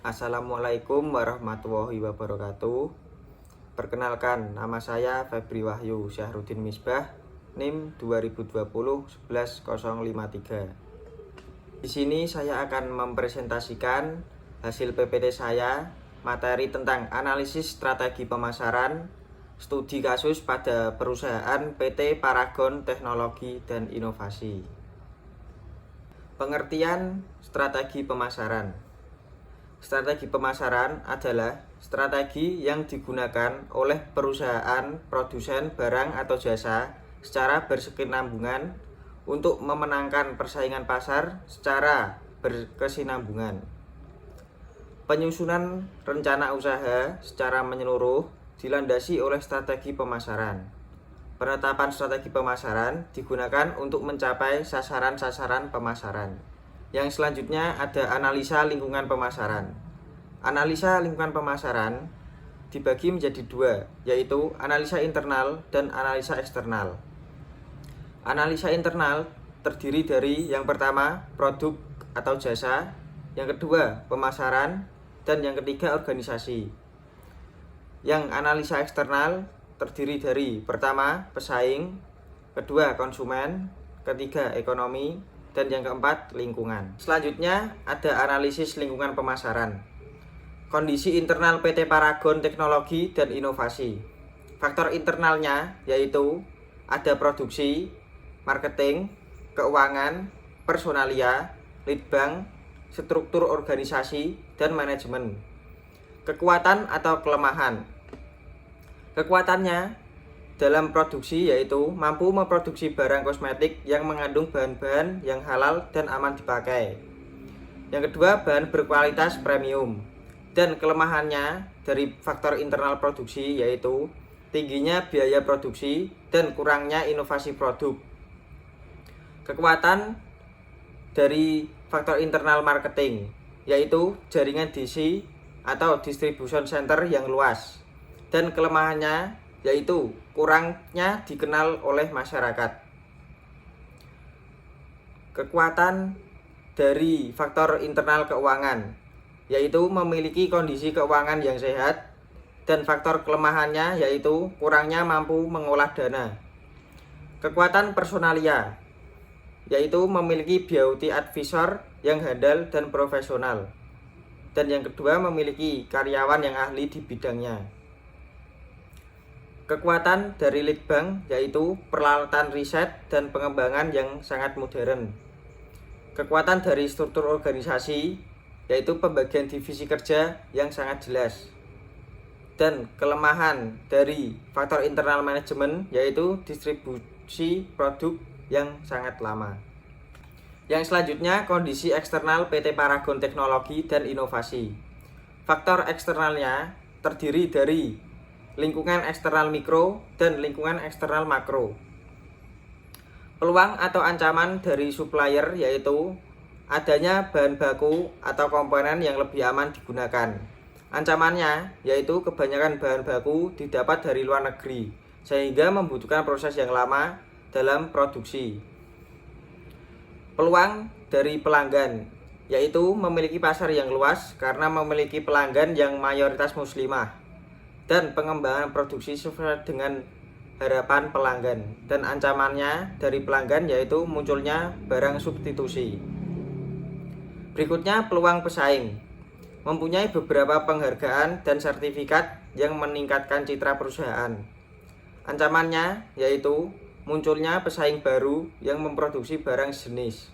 Assalamualaikum warahmatullahi wabarakatuh. Perkenalkan, nama saya Febri Wahyu Syahrudin Misbah, NIM 2020-11053. Di sini saya akan mempresentasikan hasil PPT saya, materi tentang analisis strategi pemasaran, studi kasus pada perusahaan PT Paragon Teknologi dan Inovasi. Pengertian strategi pemasaran. Strategi pemasaran adalah strategi yang digunakan oleh perusahaan produsen barang atau jasa secara berkesinambungan untuk memenangkan persaingan pasar secara berkesinambungan. Penyusunan rencana usaha secara menyeluruh dilandasi oleh strategi pemasaran. Penetapan strategi pemasaran digunakan untuk mencapai sasaran-sasaran pemasaran. Yang selanjutnya ada analisa lingkungan pemasaran. Analisa lingkungan pemasaran dibagi menjadi dua, yaitu analisa internal dan analisa eksternal. Analisa internal terdiri dari yang pertama produk atau jasa, yang kedua pemasaran, dan yang ketiga organisasi. Yang analisa eksternal terdiri dari pertama pesaing, kedua konsumen, ketiga ekonomi, dan yang keempat lingkungan. Selanjutnya ada analisis lingkungan pemasaran. Kondisi internal PT Paragon Teknologi dan Inovasi. Faktor internalnya yaitu ada produksi, marketing, keuangan, personalia, leadbank, struktur organisasi, dan manajemen. Kekuatan atau kelemahan. Kekuatannya dalam produksi yaitu mampu memproduksi barang kosmetik yang mengandung bahan-bahan yang halal dan aman dipakai. Yang kedua, bahan berkualitas premium. Dan kelemahannya dari faktor internal produksi yaitu tingginya biaya produksi dan kurangnya inovasi produk. Kekuatan dari faktor internal marketing yaitu jaringan DC atau distribution center yang luas. Dan kelemahannya yaitu kurangnya dikenal oleh masyarakat. Kekuatan dari faktor internal keuangan yaitu memiliki kondisi keuangan yang sehat, dan faktor kelemahannya yaitu kurangnya mampu mengolah dana. Kekuatan personalia yaitu memiliki beauty advisor yang handal dan profesional, dan yang kedua memiliki karyawan yang ahli di bidangnya. Kekuatan dari leadbank yaitu peralatan riset dan pengembangan yang sangat modern. Kekuatan dari struktur organisasi yaitu pembagian divisi kerja yang sangat jelas. Dan kelemahan dari faktor internal manajemen yaitu distribusi produk yang sangat lama. Yang selanjutnya kondisi eksternal PT Paragon Teknologi dan Inovasi. Faktor eksternalnya terdiri dari lingkungan eksternal mikro dan lingkungan eksternal makro. Peluang atau ancaman dari supplier yaitu adanya bahan baku atau komponen yang lebih aman digunakan. Ancamannya yaitu kebanyakan bahan baku didapat dari luar negeri sehingga membutuhkan proses yang lama dalam produksi. Peluang dari pelanggan yaitu memiliki pasar yang luas karena memiliki pelanggan yang mayoritas muslimah, dan pengembangan produksi sesuai dengan harapan pelanggan. Dan ancamannya dari pelanggan yaitu munculnya barang substitusi. Berikutnya peluang pesaing. Mempunyai beberapa penghargaan dan sertifikat yang meningkatkan citra perusahaan. Ancamannya yaitu munculnya pesaing baru yang memproduksi barang sejenis.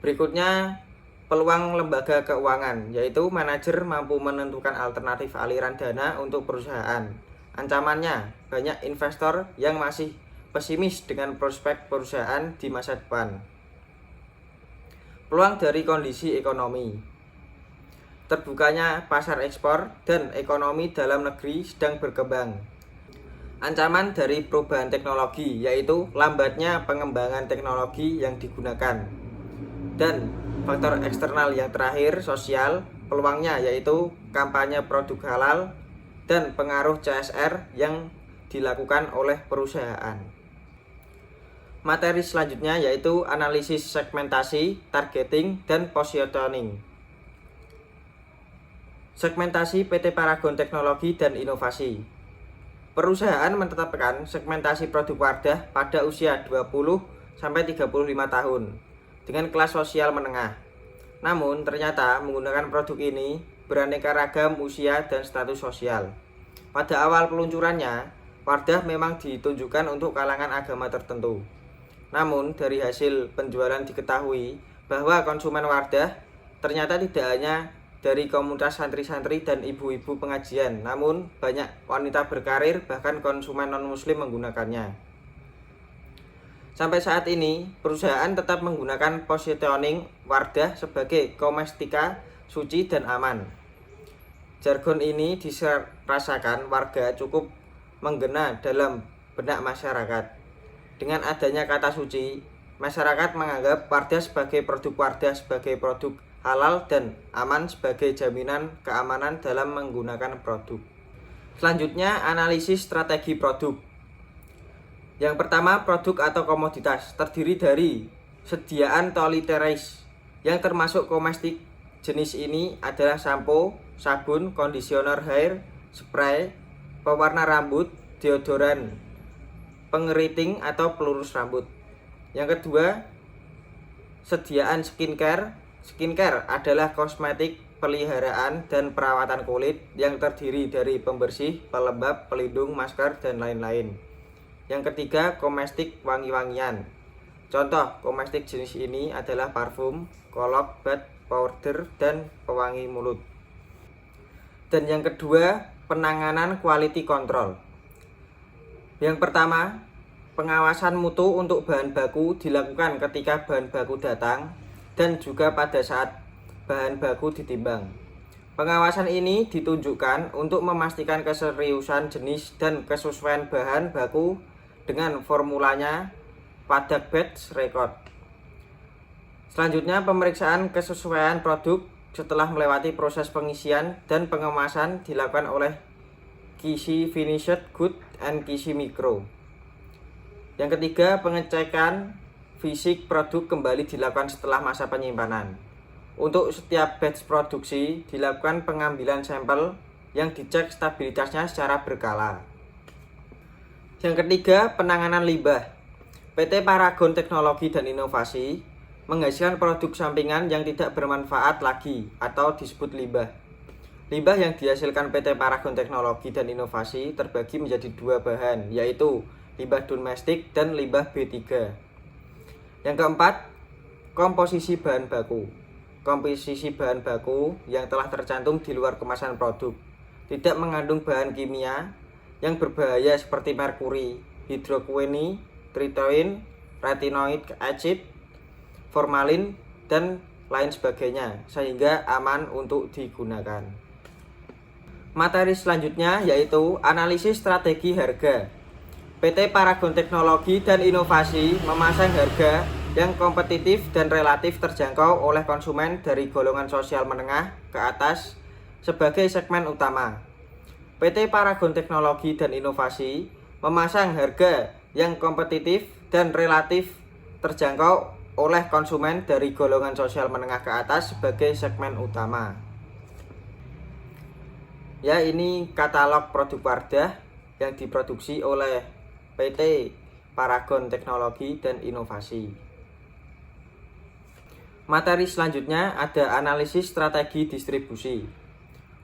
Berikutnya peluang lembaga keuangan, yaitu manajer mampu menentukan alternatif aliran dana untuk perusahaan. Ancamannya, banyak investor yang masih pesimis dengan prospek perusahaan di masa depan. Peluang dari kondisi ekonomi. Terbukanya pasar ekspor dan ekonomi dalam negeri sedang berkembang. Ancaman dari perubahan teknologi, yaitu lambatnya pengembangan teknologi yang digunakan. Dan faktor eksternal yang terakhir, sosial, peluangnya yaitu kampanye produk halal dan pengaruh CSR yang dilakukan oleh perusahaan. Materi selanjutnya yaitu analisis segmentasi, targeting, dan positioning. Segmentasi PT Paragon Teknologi dan Inovasi. Perusahaan menetapkan segmentasi produk Wardah pada usia 20-35 tahun dengan kelas sosial menengah. Namun ternyata menggunakan produk ini beraneka ragam usia dan status sosial. Pada awal peluncurannya, Wardah memang ditunjukkan untuk kalangan agama tertentu. Namun dari hasil penjualan diketahui bahwa konsumen Wardah ternyata tidak hanya dari komunitas santri-santri dan ibu-ibu pengajian, namun banyak wanita berkarir bahkan konsumen non-muslim menggunakannya. Sampai saat ini, perusahaan tetap menggunakan positioning Wardah sebagai komestika, suci, dan aman. Jargon ini dirasakan warga cukup menggena dalam benak masyarakat. Dengan adanya kata suci, masyarakat menganggap Wardah sebagai produk Wardah sebagai produk halal dan aman sebagai jaminan keamanan dalam menggunakan produk. Selanjutnya, analisis strategi produk. Yang pertama, produk atau komoditas terdiri dari sediaan toiletries yang termasuk komestik. Jenis ini adalah sampo, sabun, conditioner hair, spray, pewarna rambut, deodoran, pengeriting atau pelurus rambut. Yang kedua, sediaan skincare. Skincare adalah kosmetik peliharaan dan perawatan kulit yang terdiri dari pembersih, pelembab, pelindung, masker, dan lain-lain. Yang ketiga, komestik wangi-wangian. Contoh komestik jenis ini adalah parfum, kolok, bath, powder, dan pewangi mulut. Dan yang kedua, penanganan quality control. Yang pertama, pengawasan mutu untuk bahan baku dilakukan ketika bahan baku datang dan juga pada saat bahan baku ditimbang. Pengawasan ini ditunjukkan untuk memastikan keseriusan jenis dan kesesuaian bahan baku dengan formulanya pada batch record. Selanjutnya, pemeriksaan kesesuaian produk setelah melewati proses pengisian dan pengemasan dilakukan oleh QC Finished Good and QC Micro. Yang ketiga, pengecekan fisik produk kembali dilakukan setelah masa penyimpanan. Untuk setiap batch produksi dilakukan pengambilan sampel yang dicek stabilitasnya secara berkala. Yang ketiga, penanganan limbah. PT Paragon Teknologi dan Inovasi menghasilkan produk sampingan yang tidak bermanfaat lagi atau disebut limbah. Limbah yang dihasilkan PT Paragon Teknologi dan Inovasi terbagi menjadi dua bahan, yaitu limbah domestik dan limbah B3. Yang keempat, komposisi bahan baku. Komposisi bahan baku yang telah tercantum di luar kemasan produk tidak mengandung bahan kimia yang berbahaya seperti merkuri, hidroquinone, tritoin, retinoid acid, formalin, dan lain sebagainya, sehingga aman untuk digunakan. Materi selanjutnya yaitu analisis strategi harga. PT Paragon Teknologi dan Inovasi memasang harga yang kompetitif dan relatif terjangkau oleh konsumen dari golongan sosial menengah ke atas sebagai segmen utama. PT Paragon Teknologi dan Inovasi memasang harga yang kompetitif dan relatif terjangkau oleh konsumen dari golongan sosial menengah ke atas sebagai segmen utama. Ya, ini katalog produk Wardah yang diproduksi oleh PT Paragon Teknologi dan Inovasi. Materi selanjutnya ada analisis strategi distribusi.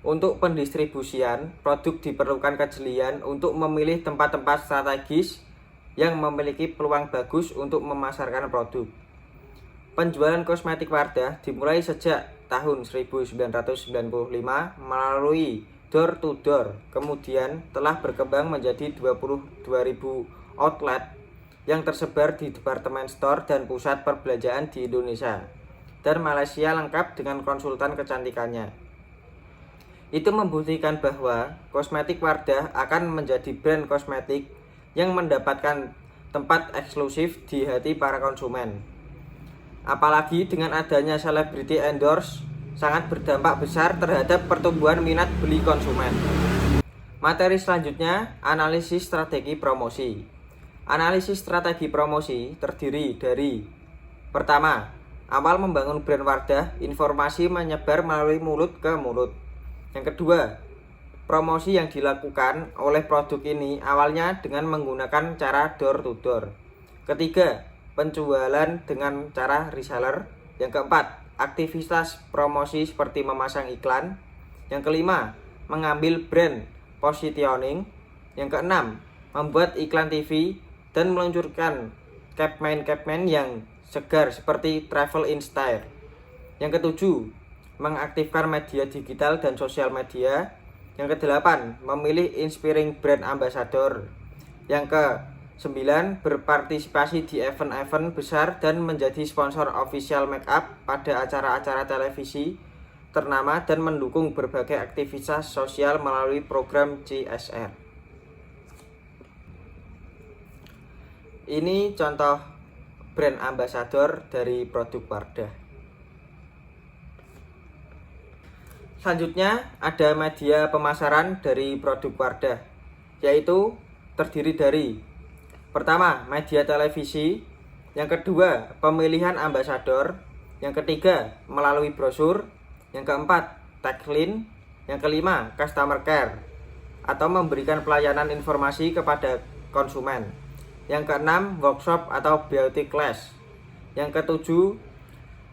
Untuk pendistribusian, produk diperlukan kejelian untuk memilih tempat-tempat strategis yang memiliki peluang bagus untuk memasarkan produk. Penjualan kosmetik Wardah dimulai sejak tahun 1995 melalui door to door, kemudian telah berkembang menjadi 22.000 outlet yang tersebar di departemen store dan pusat perbelanjaan di Indonesia dan Malaysia lengkap dengan konsultan kecantikannya. Itu membuktikan bahwa kosmetik Wardah akan menjadi brand kosmetik yang mendapatkan tempat eksklusif di hati para konsumen. Apalagi dengan adanya selebriti endorse sangat berdampak besar terhadap pertumbuhan minat beli konsumen. Materi selanjutnya, analisis strategi promosi. Analisis strategi promosi terdiri dari: pertama, awal membangun brand Wardah, informasi menyebar melalui mulut ke mulut. Yang kedua, promosi yang dilakukan oleh produk ini awalnya dengan menggunakan cara door to door. Ketiga, penjualan dengan cara reseller. Yang keempat, aktivitas promosi seperti memasang iklan. Yang kelima, mengambil brand positioning. Yang keenam, membuat iklan TV dan meluncurkan campaign yang segar seperti travel in style. Yang ketujuh, mengaktifkan media digital dan sosial media. Yang kedelapan, memilih inspiring brand ambassador. Yang ke-9, berpartisipasi di event-event besar dan menjadi sponsor official makeup pada acara-acara televisi ternama dan mendukung berbagai aktivitas sosial melalui program CSR. Ini contoh brand ambassador dari produk Wardah. Selanjutnya ada media pemasaran dari produk Wardah, yaitu terdiri dari pertama, media televisi. Yang kedua, pemilihan ambasador. Yang ketiga, melalui brosur. Yang keempat, tagline. Yang kelima, customer care atau memberikan pelayanan informasi kepada konsumen. Yang keenam, workshop atau beauty class. Yang ketujuh,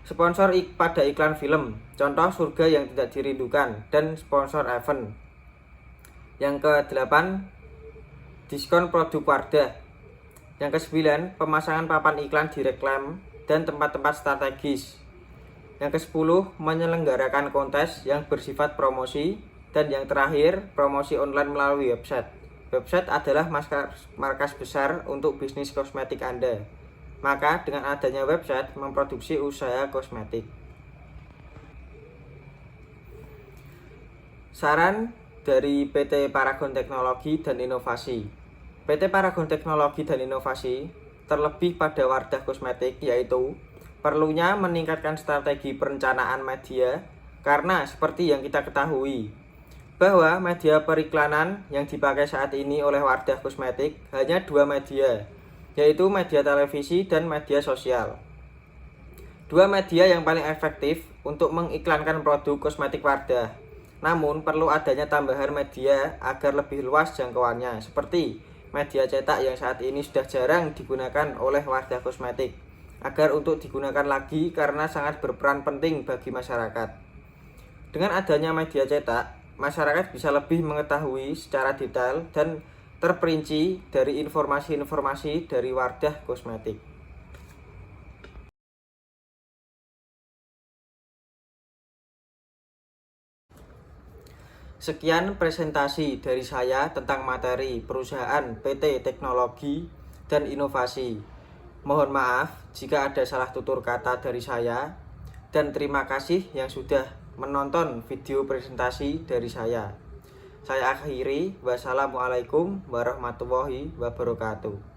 sponsor pada iklan film, contoh Surga yang Tidak Dirindukan, dan sponsor event. Yang ke-8, diskon produk Wardah. Yang ke-9, pemasangan papan iklan di reklam dan tempat-tempat strategis. Yang ke-10, menyelenggarakan kontes yang bersifat promosi. Dan yang terakhir, promosi online melalui website. Website adalah markas besar untuk bisnis kosmetik Anda. Maka dengan adanya website memproduksi usaha kosmetik. Saran dari PT Paragon Teknologi dan Inovasi. PT Paragon Teknologi dan Inovasi terlebih pada Wardah Kosmetik, yaitu perlunya meningkatkan strategi perencanaan media karena seperti yang kita ketahui bahwa media periklanan yang dipakai saat ini oleh Wardah Kosmetik hanya dua media, yaitu media televisi dan media sosial. Dua media yang paling efektif untuk mengiklankan produk kosmetik Wardah. Namun perlu adanya tambahan media agar lebih luas jangkauannya, seperti media cetak yang saat ini sudah jarang digunakan oleh Wardah Kosmetik, agar untuk digunakan lagi karena sangat berperan penting bagi masyarakat. Dengan adanya media cetak, masyarakat bisa lebih mengetahui secara detail dan terperinci dari informasi-informasi dari Wardah Kosmetik. Sekian presentasi dari saya tentang materi perusahaan PT Teknologi dan Inovasi. Mohon maaf jika ada salah tutur kata dari saya, dan terima kasih yang sudah menonton video presentasi dari saya. Saya akhiri, wassalamualaikum warahmatullahi wabarakatuh.